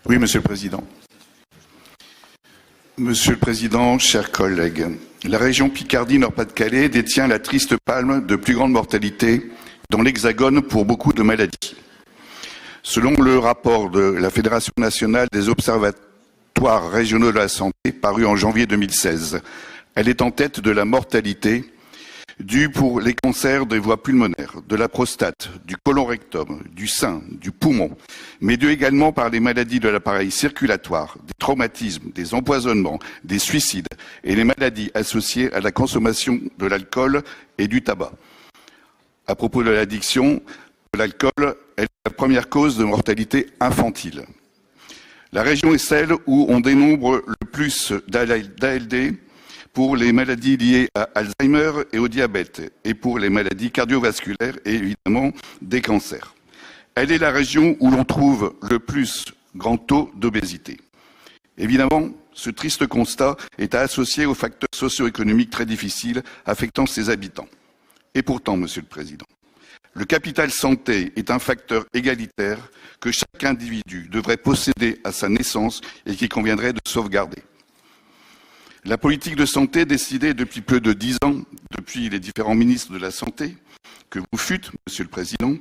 Oui, Monsieur le Président. Monsieur le Président, chers collègues, la région Picardie-Nord-Pas-de-Calais détient la triste palme de plus grande mortalité dans l'Hexagone pour beaucoup de maladies. Selon le rapport de la Fédération nationale des observatoires régionaux de la santé, paru en janvier 2016, elle est en tête de la mortalité due pour les cancers des voies pulmonaires, de la prostate, du côlon rectum, du sein, du poumon, mais due également par les maladies de l'appareil circulatoire, des traumatismes, des empoisonnements, des suicides et les maladies associées à la consommation de l'alcool et du tabac. À propos de l'addiction, l'alcool est la première cause de mortalité infantile. La région est celle où on dénombre le plus d'ALD pour les maladies liées à Alzheimer et au diabète, et pour les maladies cardiovasculaires et évidemment des cancers. Elle est la région où l'on trouve le plus grand taux d'obésité. Évidemment, ce triste constat est à associer aux facteurs socio-économiques très difficiles affectant ses habitants. Et pourtant, Monsieur le Président, le capital santé est un facteur égalitaire que chaque individu devrait posséder à sa naissance et qu'il conviendrait de sauvegarder. La politique de santé décidée depuis plus de 10 ans, depuis les différents ministres de la Santé, que vous fûtes, Monsieur le Président,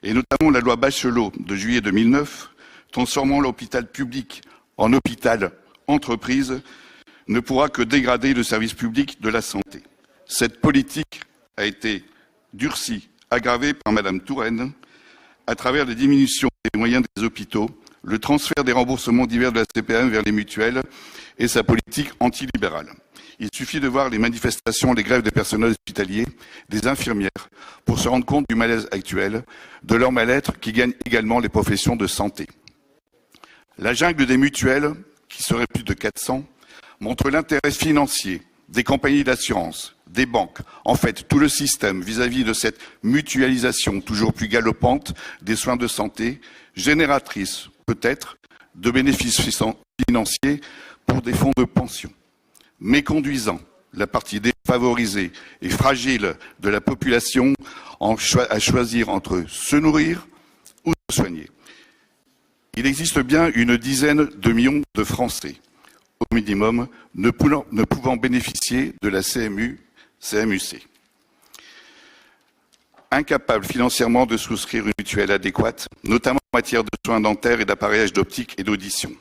et notamment la loi Bachelot de juillet 2009, transformant l'hôpital public en hôpital entreprise, ne pourra que dégrader le service public de la santé. Cette politique a été durcie, aggravée par Madame Touraine, à travers les diminutions des moyens des hôpitaux, le transfert des remboursements divers de la CPAM vers les mutuelles et sa politique antilibérale. Il suffit de voir les manifestations, les grèves des personnels hospitaliers, des infirmières, pour se rendre compte du malaise actuel, de leur mal-être qui gagne également les professions de santé. La jungle des mutuelles, qui serait plus de 400, montre l'intérêt financier des compagnies d'assurance, des banques, en fait tout le système vis-à-vis de cette mutualisation toujours plus galopante des soins de santé, génératrice peut-être de bénéfices financiers pour des fonds de pension, mais conduisant la partie défavorisée et fragile de la population à choisir entre se nourrir ou se soigner. Il existe bien une dizaine de millions de Français, au minimum, ne pouvant bénéficier de la CMU-CMUC. Incapables financièrement de souscrire une mutuelle adéquate, notamment en matière de soins dentaires et d'appareillage d'optique et d'audition.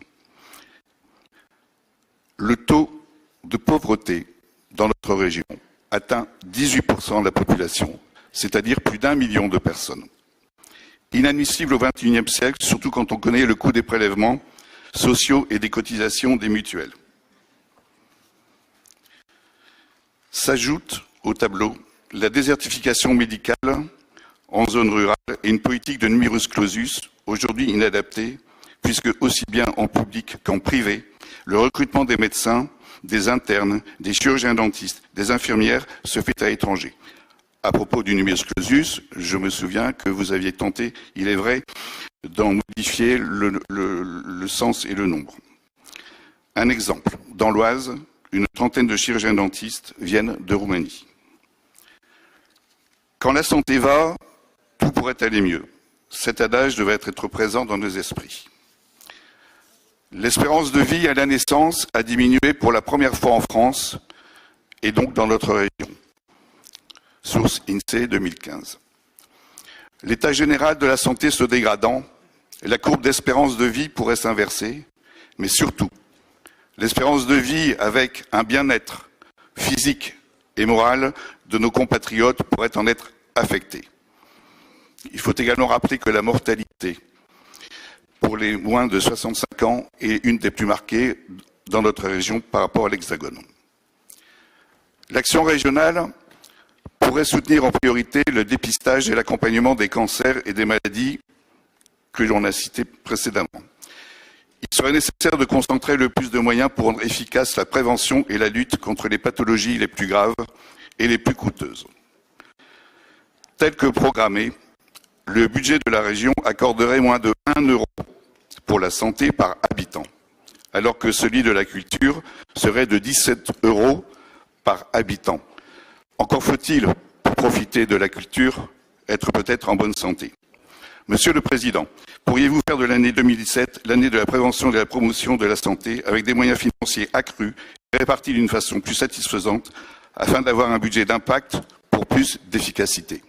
Le taux de pauvreté dans notre région atteint 18% de la population, c'est-à-dire plus d'1 million de personnes. Inadmissible au XXIe siècle, surtout quand on connaît le coût des prélèvements sociaux et des cotisations des mutuelles. S'ajoute au tableau la désertification médicale en zone rurale et une politique de numerus clausus, aujourd'hui inadaptée, puisque aussi bien en public qu'en privé, le recrutement des médecins, des internes, des chirurgiens dentistes, des infirmières se fait à l'étranger. À propos du numerus clausus, je me souviens que vous aviez tenté, il est vrai, d'en modifier le sens et le nombre. Un exemple, dans l'Oise, une trentaine de chirurgiens dentistes viennent de Roumanie. Quand la santé va, tout pourrait aller mieux. Cet adage devrait être présent dans nos esprits. L'espérance de vie à la naissance a diminué pour la première fois en France et donc dans notre région. Source INSEE 2015. L'état général de la santé se dégradant, la courbe d'espérance de vie pourrait s'inverser, mais surtout, l'espérance de vie avec un bien-être physique et moral de nos compatriotes pourrait en être affectée. Il faut également rappeler que la mortalité pour les moins de 65 ans est une des plus marquées dans notre région par rapport à l'Hexagone. L'action régionale pourrait soutenir en priorité le dépistage et l'accompagnement des cancers et des maladies que l'on a citées précédemment. Il serait nécessaire de concentrer le plus de moyens pour rendre efficace la prévention et la lutte contre les pathologies les plus graves et les plus coûteuses. Tel que programmé, le budget de la région accorderait moins de 1 euro pour la santé par habitant, alors que celui de la culture serait de 17 euros par habitant. Encore faut-il, pour profiter de la culture, être peut-être en bonne santé. Monsieur le Président, Pourriez-vous faire de l'année 2017 l'année de la prévention et de la promotion de la santé avec des moyens financiers accrus et répartis d'une façon plus satisfaisante afin d'avoir un budget d'impact pour plus d'efficacité ?